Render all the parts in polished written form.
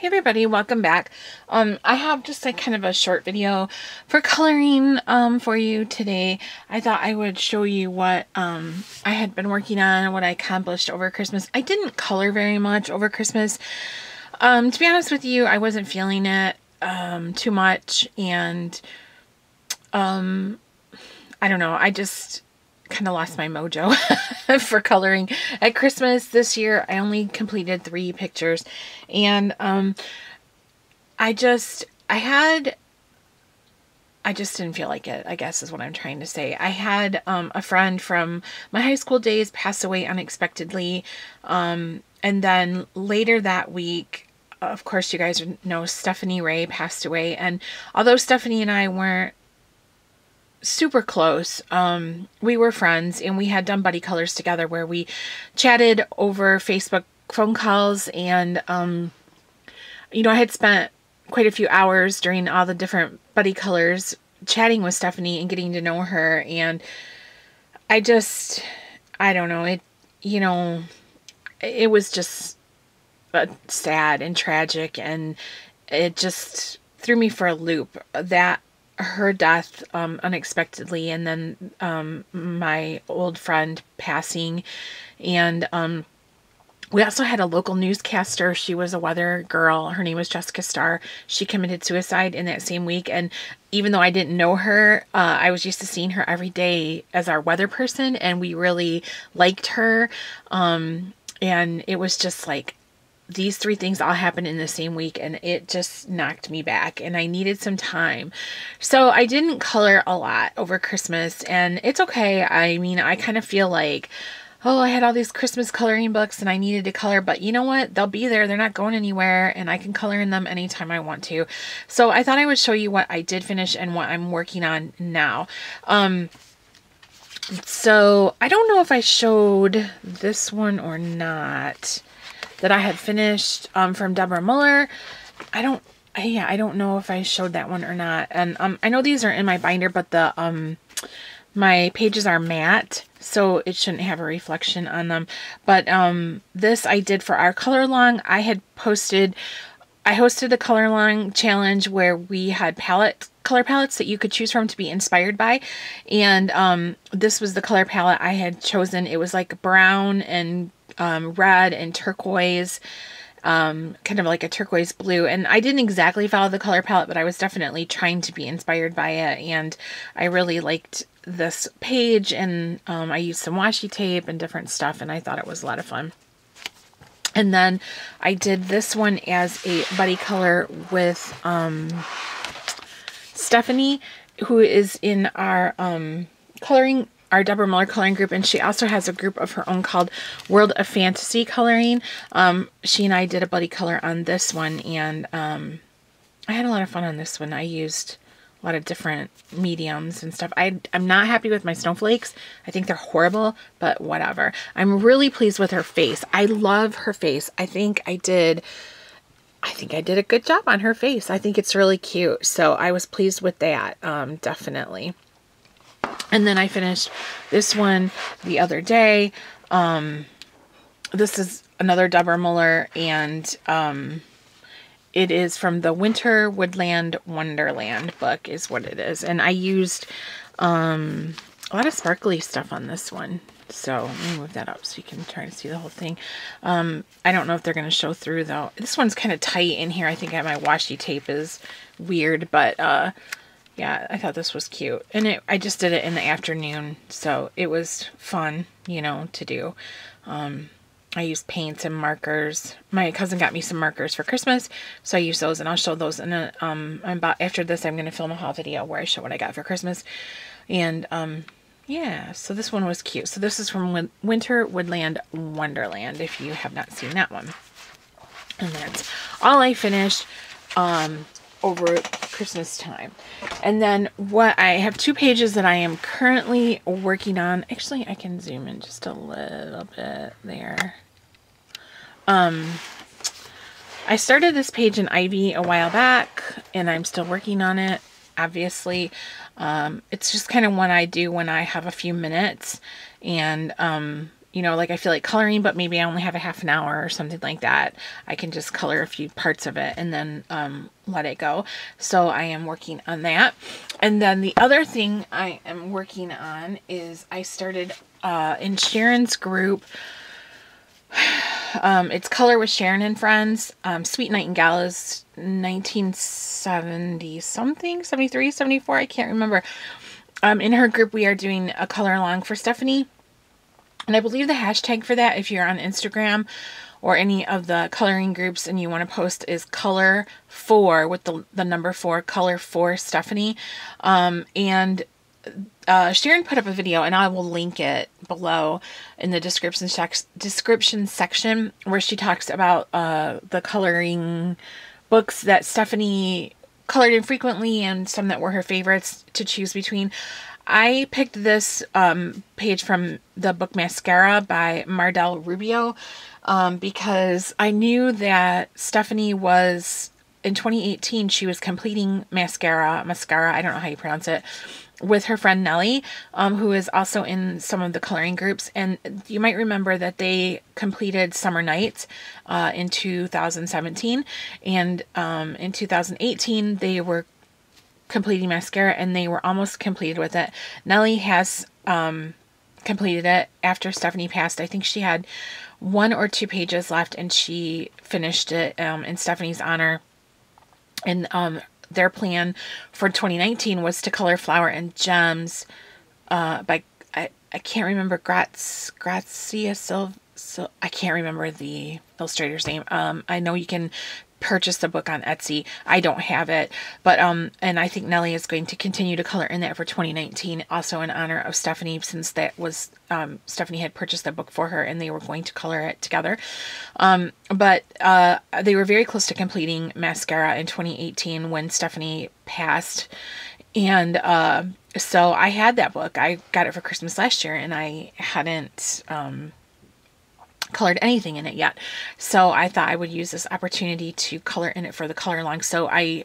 Hey everybody, welcome back. I have just like kind of a short video for coloring for you today. I thought I would show you what I had been working on and what I accomplished over Christmas. I didn't color very much over Christmas. To be honest with you, I wasn't feeling it too much, and I don't know, I just kind of lost my mojo for coloring at Christmas this year. I only completed 3 pictures, and I just didn't feel like it, I guess is what I'm trying to say. I had a friend from my high school days pass away unexpectedly, and then later that week, of course you guys know, Stephanie Ray passed away. And although Stephanie and I weren't super close, we were friends, and we had done buddy colors together where we chatted over Facebook phone calls, and you know, I had spent quite a few hours during all the different buddy colors chatting with Stephanie and getting to know her, and I don't know, it was just sad and tragic, and it just threw me for a loop, that her death unexpectedly, and then my old friend passing, and we also had a local newscaster. She was a weather girl. Her name was Jessica Starr. She committed suicide in that same week, and even though I didn't know her, I was used to seeing her every day as our weather person, and we really liked her, and it was just like, these 3 things all happened in the same week, and it just knocked me back, and I needed some time. So I didn't color a lot over Christmas, and it's okay. I mean, I kind of feel like, oh, I had all these Christmas coloring books and I needed to color, but you know what? They'll be there. They're not going anywhere, and I can color in them anytime I want to. So I thought I would show you what I did finish and what I'm working on now. So I don't know if I showed this one or not, that I had finished from Deborah Muller. I don't know if I showed that one or not. And I know these are in my binder, but the my pages are matte, so it shouldn't have a reflection on them. But this I did for our color along. I hosted a color along challenge where we had color palettes that you could choose from to be inspired by, and this was the color palette I had chosen. It was like brown and red and turquoise, kind of like a turquoise blue, and I didn't exactly follow the color palette, but I was definitely trying to be inspired by it, and I really liked this page, and I used some washi tape and different stuff, and I thought it was a lot of fun. And then I did this one as a buddy color with Stephanie, who is in our our Deborah Muller coloring group, and she also has a group of her own called World of Fantasy Coloring. She and I did a buddy color on this one, and I had a lot of fun on this one. I used a lot of different mediums and stuff. I'm not happy with my snowflakes. I think they're horrible, but whatever. I'm really pleased with her face. I love her face. I think I did a good job on her face. I think it's really cute. So I was pleased with that, definitely. And then I finished this one the other day. This is another Deborah Muller, and it is from the Winter Woodland Wonderland book is what it is. And I used a lot of sparkly stuff on this one. So let me move that up so you can try to see the whole thing. I don't know if they're going to show through though. This one's kind of tight in here. I think my washi tape is weird, but yeah, I thought this was cute. And I just did it in the afternoon, so it was fun, you know, to do. I used paints and markers. My cousin got me some markers for Christmas, so I used those, and I'll show those in a, after this I'm going to film a haul video where I show what I got for Christmas. And yeah, so this one was cute. So this is from Winter Woodland Wonderland, if you have not seen that one. And that's all I finished over Christmas time. And then what I have 2 pages that I am currently working on. Actually, I can zoom in just a little bit there. I started this page in Ivy a while back, and I'm still working on it, obviously. It's just kind of one I do when I have a few minutes, and you know, like I feel like coloring, but maybe I only have a half an hour or something like that, I can just color a few parts of it and then let it go. So I am working on that. And then the other thing I am working on is I started in Sharon's group. It's Color with Sharon and Friends. Sweet Nightingale is 1970 something, 73, 74, I can't remember. In her group, we are doing a color along for Stephanie. And I believe the hashtag for that, if you're on Instagram or any of the coloring groups and you want to post, is color 4 with the number 4, color 4 Stephanie. And Sharon put up a video, and I will link it below in the description section, where she talks about the coloring books that Stephanie colored infrequently and some that were her favorites to choose between. I picked this page from the book Mascara by Mardel Rubio because I knew that Stephanie was, in 2018, she was completing Mascara, I don't know how you pronounce it, with her friend Nellie, who is also in some of the coloring groups. And you might remember that they completed Summer Nights in 2017. And in 2018, they were completing Mascara, and they were almost completed with it. Nellie has completed it after Stephanie passed. I think she had 1 or 2 pages left, and she finished it in Stephanie's honor. And their plan for 2019 was to color Flower and Gems by, I can't remember, Grazia Silva. So I can't remember the illustrator's name. I know you can purchase the book on Etsy. I don't have it, but and I think Nellie is going to continue to color in that for 2019, also in honor of Stephanie, since that was Stephanie had purchased the book for her and they were going to color it together. But they were very close to completing Mascara in 2018 when Stephanie passed. And so I had that book. I got it for Christmas last year, and I hadn't colored anything in it yet. So I thought I would use this opportunity to color in it for the color along. So I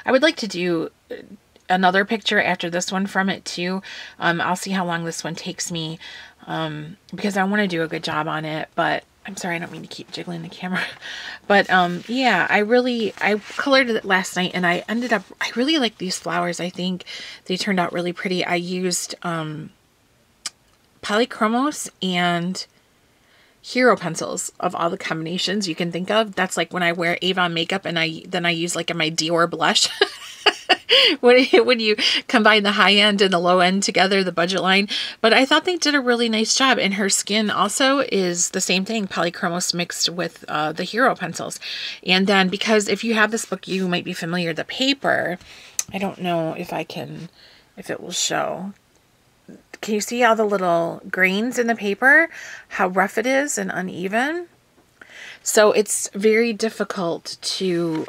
would like to do another picture after this one from it too. I'll see how long this one takes me because I want to do a good job on it. But I'm sorry, I don't mean to keep jiggling the camera. But yeah, I colored it last night, and I really like these flowers. I think they turned out really pretty. I used Polychromos and Hero pencils of all the combinations you can think of. That's like when I wear Avon makeup and then I use like my Dior blush. when you combine the high end and the low end together, the budget line. But I thought they did a really nice job. And her skin also is the same thing, Polychromos mixed with the Hero pencils. And then, because if you have this book, you might be familiar, the paper, I don't know if it will show. Can you see all the little grains in the paper? How rough it is and uneven? So it's very difficult to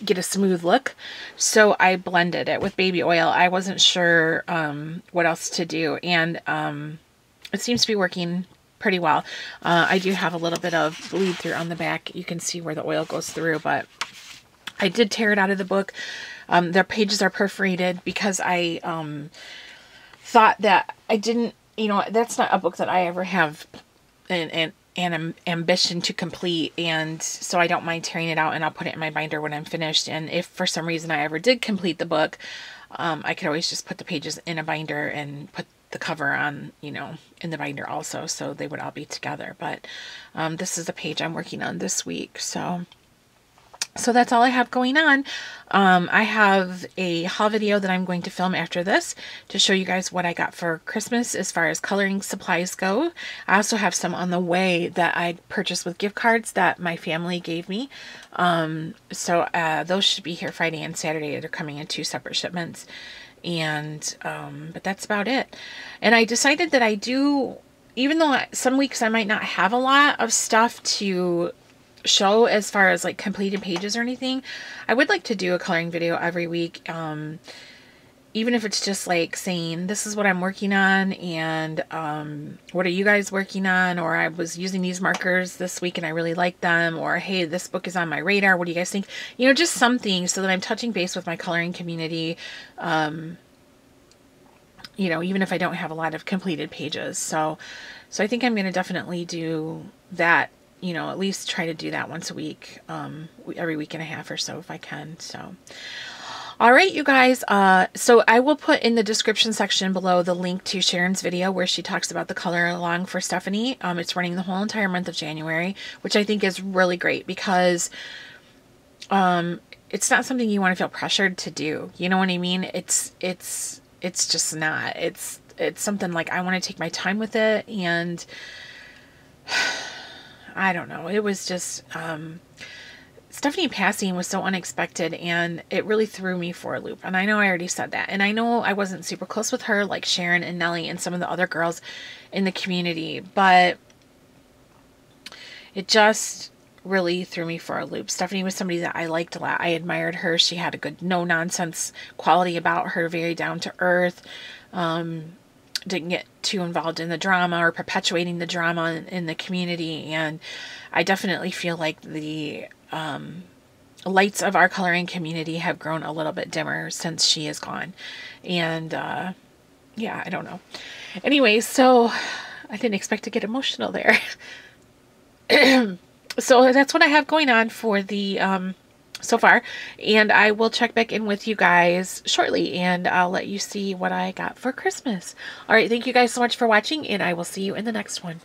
get a smooth look. So I blended it with baby oil. I wasn't sure what else to do. And it seems to be working pretty well. I do have a little bit of bleed through on the back. You can see where the oil goes through, but I did tear it out of the book. The pages are perforated because I thought that I didn't, that's not a book that I ever have an ambition to complete, and so I don't mind tearing it out, and I'll put it in my binder when I'm finished. And if for some reason I ever did complete the book, I could always just put the pages in a binder and put the cover on, in the binder also, so they would all be together. But this is the page I'm working on this week, so that's all I have going on. I have a haul video that I'm going to film after this to show you guys what I got for Christmas as far as coloring supplies go. I also have some on the way that I purchased with gift cards that my family gave me. So those should be here Friday and Saturday. They're coming in 2 separate shipments. And but that's about it. And I decided that even though some weeks I might not have a lot of stuff to show as far as like completed pages or anything, I would like to do a coloring video every week, even if it's just like saying this is what I'm working on, and what are you guys working on, or I was using these markers this week and I really like them, or hey, this book is on my radar, what do you guys think? Just something so that I'm touching base with my coloring community, you know, even if I don't have a lot of completed pages. So I think I'm going to definitely do that, you know, at least try to do that once a week, every week and a half or so if I can. So, all right, you guys. So I will put in the description section below the link to Sharon's video where she talks about the color along for Stephanie. It's running the whole entire month of January, which I think is really great because, it's not something you want to feel pressured to do. You know what I mean? It's just not. It's something like I want to take my time with it, and I don't know. It was just, Stephanie passing was so unexpected, and it really threw me for a loop. And I know I already said that. And I know I wasn't super close with her like Sharon and Nellie and some of the other girls in the community, but it just really threw me for a loop. Stephanie was somebody that I liked a lot. I admired her. She had a good no-nonsense quality about her, very down to earth. Didn't get too involved in the drama or perpetuating the drama in the community. And I definitely feel like the lights of our coloring community have grown a little bit dimmer since she is gone. And yeah, I don't know. Anyway, so I didn't expect to get emotional there. So that's what I have going on for the so far, and I will check back in with you guys shortly, and I'll let you see what I got for Christmas. All right, thank you guys so much for watching, and I will see you in the next one.